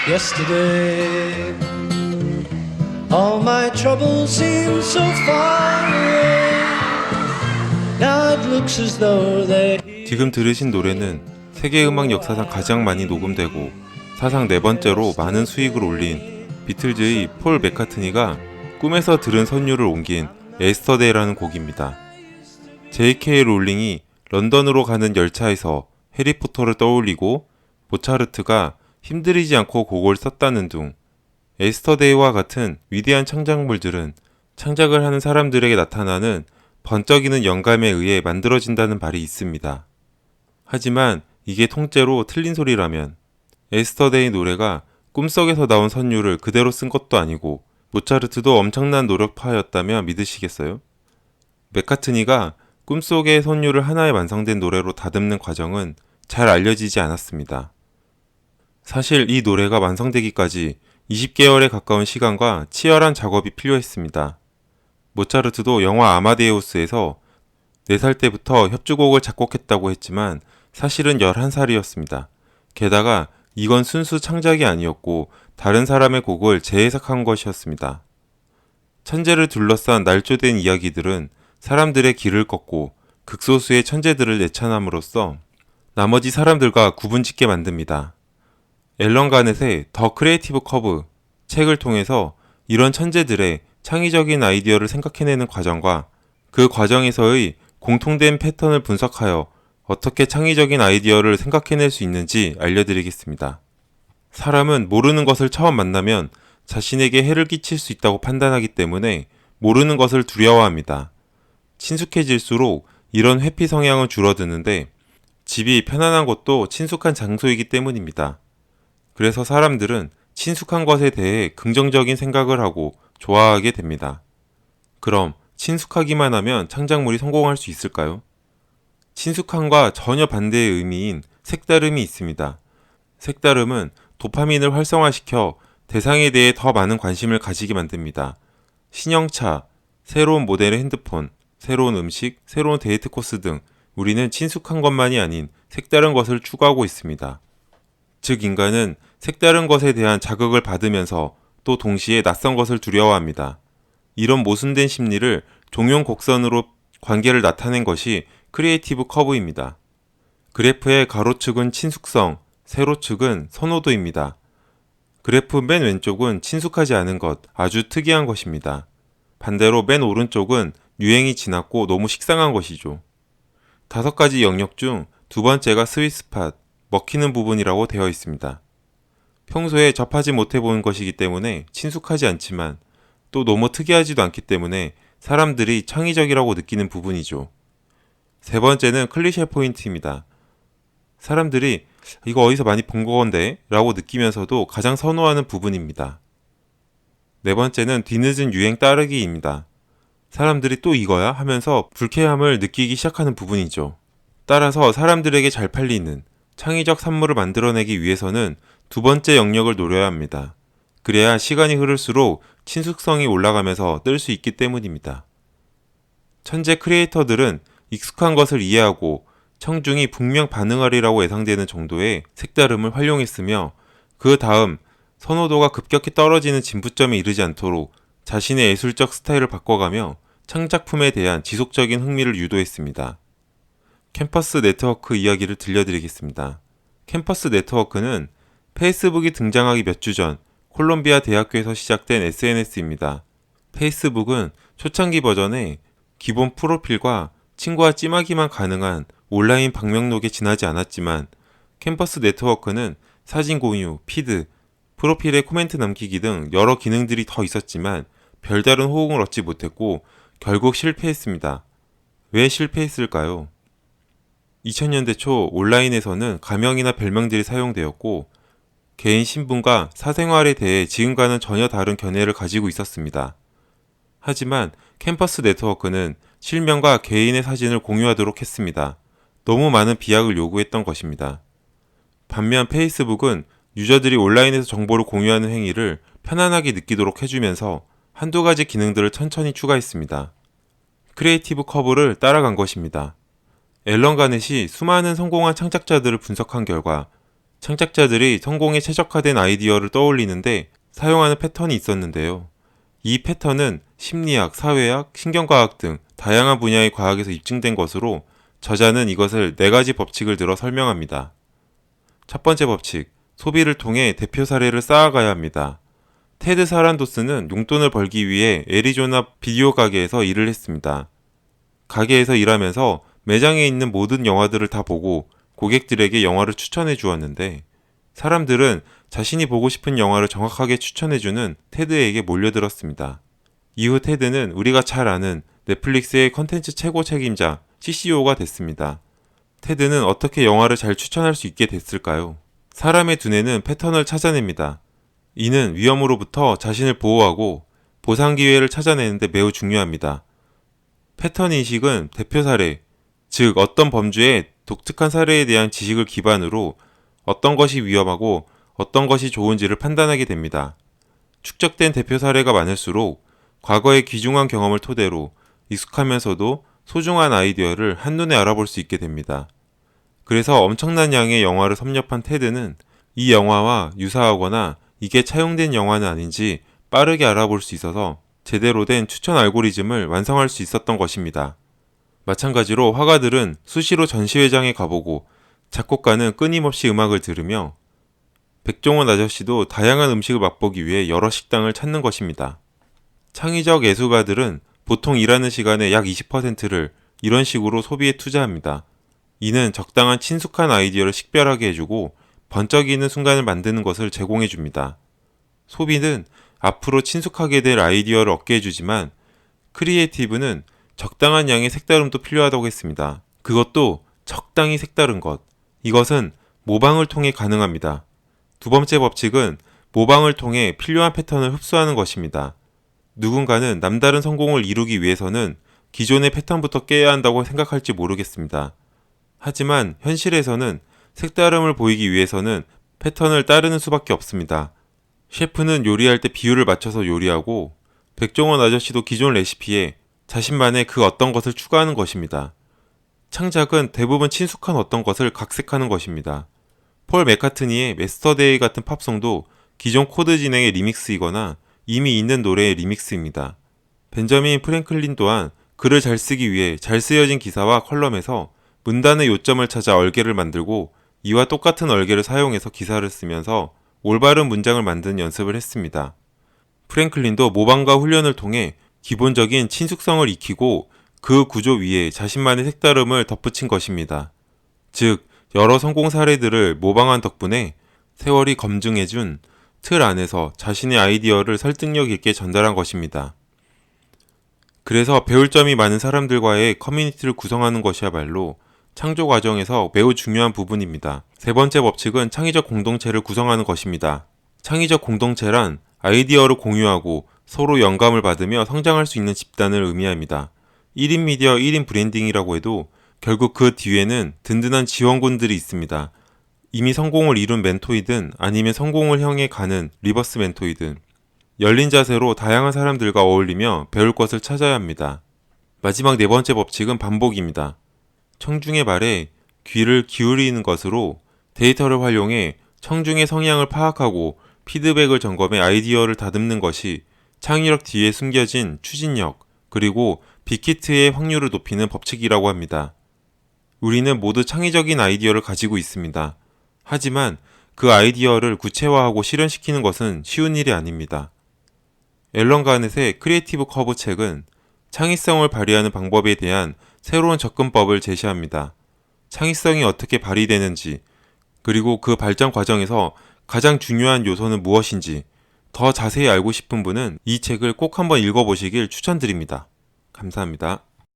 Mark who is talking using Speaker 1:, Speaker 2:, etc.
Speaker 1: yesterday. All my troubles seem so far away. Now it looks as though they.
Speaker 2: 지금 들으신 노래는 세계 음악 역사상 가장 많이 녹음되고 사상 네 번째로 많은 수익을 올린 비틀즈의 폴 맥카트니가 꿈에서 들은 선율을 옮긴 예스터데이라는 곡입니다. J.K. 롤링이 런던으로 가는 열차에서 해리포터를 떠올리고 모차르트가 힘들이지 않고 곡을 썼다는 둥 예스터데이와 같은 위대한 창작물들은 창작을 하는 사람들에게 나타나는 번쩍이는 영감에 의해 만들어진다는 말이 있습니다. 하지만 이게 통째로 틀린 소리라면 예스터데이 노래가 꿈속에서 나온 선율을 그대로 쓴 것도 아니고 모차르트도 엄청난 노력파였다며 믿으시겠어요? 맥카트니가 꿈속의 선율을 하나의 완성된 노래로 다듬는 과정은 잘 알려지지 않았습니다. 사실 이 노래가 완성되기까지 20개월에 가까운 시간과 치열한 작업이 필요했습니다. 모차르트도 영화 아마데우스에서 4살 때부터 협주곡을 작곡했다고 했지만 사실은 11살이었습니다. 게다가 이건 순수 창작이 아니었고 다른 사람의 곡을 재해석한 것이었습니다. 천재를 둘러싼 날조된 이야기들은 사람들의 길을 꺾고 극소수의 천재들을 내쳐남으로써 나머지 사람들과 구분짓게 만듭니다. 앨런 가넷의 더 크리에이티브 커브 책을 통해서 이런 천재들의 창의적인 아이디어를 생각해내는 과정과 그 과정에서의 공통된 패턴을 분석하여 어떻게 창의적인 아이디어를 생각해낼 수 있는지 알려드리겠습니다. 사람은 모르는 것을 처음 만나면 자신에게 해를 끼칠 수 있다고 판단하기 때문에 모르는 것을 두려워합니다. 친숙해질수록 이런 회피 성향은 줄어드는데 집이 편안한 곳도 친숙한 장소이기 때문입니다. 그래서 사람들은 친숙한 것에 대해 긍정적인 생각을 하고 좋아하게 됩니다. 그럼 친숙하기만 하면 창작물이 성공할 수 있을까요? 친숙함과 전혀 반대의 의미인 색다름이 있습니다. 색다름은 도파민을 활성화시켜 대상에 대해 더 많은 관심을 가지게 만듭니다. 신형차, 새로운 모델의 핸드폰, 새로운 음식, 새로운 데이트 코스 등 우리는 친숙한 것만이 아닌 색다른 것을 추구하고 있습니다. 즉 인간은 색다른 것에 대한 자극을 받으면서 또 동시에 낯선 것을 두려워합니다. 이런 모순된 심리를 종용 곡선으로 관계를 나타낸 것이 크리에이티브 커브입니다. 그래프의 가로축은 친숙성, 세로축은 선호도입니다. 그래프 맨 왼쪽은 친숙하지 않은 것, 아주 특이한 것입니다. 반대로 맨 오른쪽은 유행이 지났고 너무 식상한 것이죠. 5가지 영역 중 두 번째가 스윗스팟, 먹히는 부분이라고 되어 있습니다. 평소에 접하지 못해 본 것이기 때문에 친숙하지 않지만 또 너무 특이하지도 않기 때문에 사람들이 창의적이라고 느끼는 부분이죠. 세 번째는 클리셰 포인트입니다. 사람들이 이거 어디서 많이 본 건데? 라고 느끼면서도 가장 선호하는 부분입니다. 네 번째는 뒤늦은 유행 따르기입니다. 사람들이 또 이거야? 하면서 불쾌함을 느끼기 시작하는 부분이죠. 따라서 사람들에게 잘 팔리는 창의적 산물을 만들어내기 위해서는 두 번째 영역을 노려야 합니다. 그래야 시간이 흐를수록 친숙성이 올라가면서 뜰 수 있기 때문입니다. 천재 크리에이터들은 익숙한 것을 이해하고 청중이 분명 반응하리라고 예상되는 정도의 색다름을 활용했으며 그 다음 선호도가 급격히 떨어지는 진부점에 이르지 않도록 자신의 예술적 스타일을 바꿔가며 창작품에 대한 지속적인 흥미를 유도했습니다. 캠퍼스 네트워크 이야기를 들려드리겠습니다. 캠퍼스 네트워크는 페이스북이 등장하기 몇 주 전 콜롬비아 대학교에서 시작된 SNS입니다. 페이스북은 초창기 버전에 기본 프로필과 친구와 찜하기만 가능한 온라인 방명록에 지나지 않았지만 캠퍼스 네트워크는 사진 공유, 피드, 프로필에 코멘트 남기기 등 여러 기능들이 더 있었지만 별다른 호응을 얻지 못했고 결국 실패했습니다. 왜 실패했을까요? 2000년대 초 온라인에서는 가명이나 별명들이 사용되었고 개인 신분과 사생활에 대해 지금과는 전혀 다른 견해를 가지고 있었습니다. 하지만 캠퍼스 네트워크는 실명과 개인의 사진을 공유하도록 했습니다. 너무 많은 비약을 요구했던 것입니다. 반면 페이스북은 유저들이 온라인에서 정보를 공유하는 행위를 편안하게 느끼도록 해주면서 한두 가지 기능들을 천천히 추가했습니다. 크리에이티브 커브를 따라간 것입니다. 앨런 가넷이 수많은 성공한 창작자들을 분석한 결과 창작자들이 성공에 최적화된 아이디어를 떠올리는데 사용하는 패턴이 있었는데요. 이 패턴은 심리학, 사회학, 신경과학 등 다양한 분야의 과학에서 입증된 것으로 저자는 이것을 4가지 법칙을 들어 설명합니다. 첫 번째 법칙, 소비를 통해 대표 사례를 쌓아가야 합니다. 테드 사란도스는 용돈을 벌기 위해 애리조나 비디오 가게에서 일을 했습니다. 가게에서 일하면서 매장에 있는 모든 영화들을 다 보고 고객들에게 영화를 추천해 주었는데 사람들은 자신이 보고 싶은 영화를 정확하게 추천해주는 테드에게 몰려들었습니다. 이후 테드는 우리가 잘 아는 넷플릭스의 컨텐츠 최고 책임자 CCO가 됐습니다. 테드는 어떻게 영화를 잘 추천할 수 있게 됐을까요? 사람의 두뇌는 패턴을 찾아냅니다. 이는 위험으로부터 자신을 보호하고 보상 기회를 찾아내는데 매우 중요합니다. 패턴 인식은 대표 사례, 즉 어떤 범죄의 독특한 사례에 대한 지식을 기반으로 어떤 것이 위험하고 어떤 것이 좋은지를 판단하게 됩니다. 축적된 대표 사례가 많을수록 과거의 귀중한 경험을 토대로 익숙하면서도 소중한 아이디어를 한눈에 알아볼 수 있게 됩니다. 그래서 엄청난 양의 영화를 섭렵한 테드는 이 영화와 유사하거나 이게 차용된 영화는 아닌지 빠르게 알아볼 수 있어서 제대로 된 추천 알고리즘을 완성할 수 있었던 것입니다. 마찬가지로 화가들은 수시로 전시회장에 가보고 작곡가는 끊임없이 음악을 들으며 백종원 아저씨도 다양한 음식을 맛보기 위해 여러 식당을 찾는 것입니다. 창의적 예술가들은 보통 일하는 시간의 약 20%를 이런 식으로 소비에 투자합니다. 이는 적당한 친숙한 아이디어를 식별하게 해주고 번쩍이는 순간을 만드는 것을 제공해줍니다. 소비는 앞으로 친숙하게 될 아이디어를 얻게 해주지만 크리에이티브는 적당한 양의 색다름도 필요하다고 했습니다. 그것도 적당히 색다른 것. 이것은 모방을 통해 가능합니다. 두 번째 법칙은 모방을 통해 필요한 패턴을 흡수하는 것입니다. 누군가는 남다른 성공을 이루기 위해서는 기존의 패턴부터 깨야 한다고 생각할지 모르겠습니다. 하지만 현실에서는 색다름을 보이기 위해서는 패턴을 따르는 수밖에 없습니다. 셰프는 요리할 때 비율을 맞춰서 요리하고 백종원 아저씨도 기존 레시피에 자신만의 그 어떤 것을 추가하는 것입니다. 창작은 대부분 친숙한 어떤 것을 각색하는 것입니다. 폴 맥카트니의 메스터데이 같은 팝송도 기존 코드 진행의 리믹스이거나 이미 있는 노래의 리믹스입니다. 벤저민 프랭클린 또한 글을 잘 쓰기 위해 잘 쓰여진 기사와 컬럼에서 문단의 요점을 찾아 얼개를 만들고 이와 똑같은 얼개를 사용해서 기사를 쓰면서 올바른 문장을 만드는 연습을 했습니다. 프랭클린도 모방과 훈련을 통해 기본적인 친숙성을 익히고 그 구조 위에 자신만의 색다름을 덧붙인 것입니다. 즉, 여러 성공 사례들을 모방한 덕분에 세월이 검증해준 틀 안에서 자신의 아이디어를 설득력 있게 전달한 것입니다. 그래서 배울 점이 많은 사람들과의 커뮤니티를 구성하는 것이야말로 창조 과정에서 매우 중요한 부분입니다. 세 번째 법칙은 창의적 공동체를 구성하는 것입니다. 창의적 공동체란 아이디어를 공유하고 서로 영감을 받으며 성장할 수 있는 집단을 의미합니다. 1인 미디어 1인 브랜딩이라고 해도 결국 그 뒤에는 든든한 지원군들이 있습니다. 이미 성공을 이룬 멘토이든 아니면 성공을 향해 가는 리버스 멘토이든 열린 자세로 다양한 사람들과 어울리며 배울 것을 찾아야 합니다. 마지막 네 번째 법칙은 반복입니다. 청중의 말에 귀를 기울이는 것으로 데이터를 활용해 청중의 성향을 파악하고 피드백을 점검해 아이디어를 다듬는 것이 창의력 뒤에 숨겨진 추진력 그리고 빅히트의 확률을 높이는 법칙이라고 합니다. 우리는 모두 창의적인 아이디어를 가지고 있습니다. 하지만 그 아이디어를 구체화하고 실현시키는 것은 쉬운 일이 아닙니다. 앨런 가넷의 크리에이티브 커브 책은 창의성을 발휘하는 방법에 대한 새로운 접근법을 제시합니다. 창의성이 어떻게 발휘되는지, 그리고 그 발전 과정에서 가장 중요한 요소는 무엇인지 더 자세히 알고 싶은 분은 이 책을 꼭 한번 읽어보시길 추천드립니다. 감사합니다.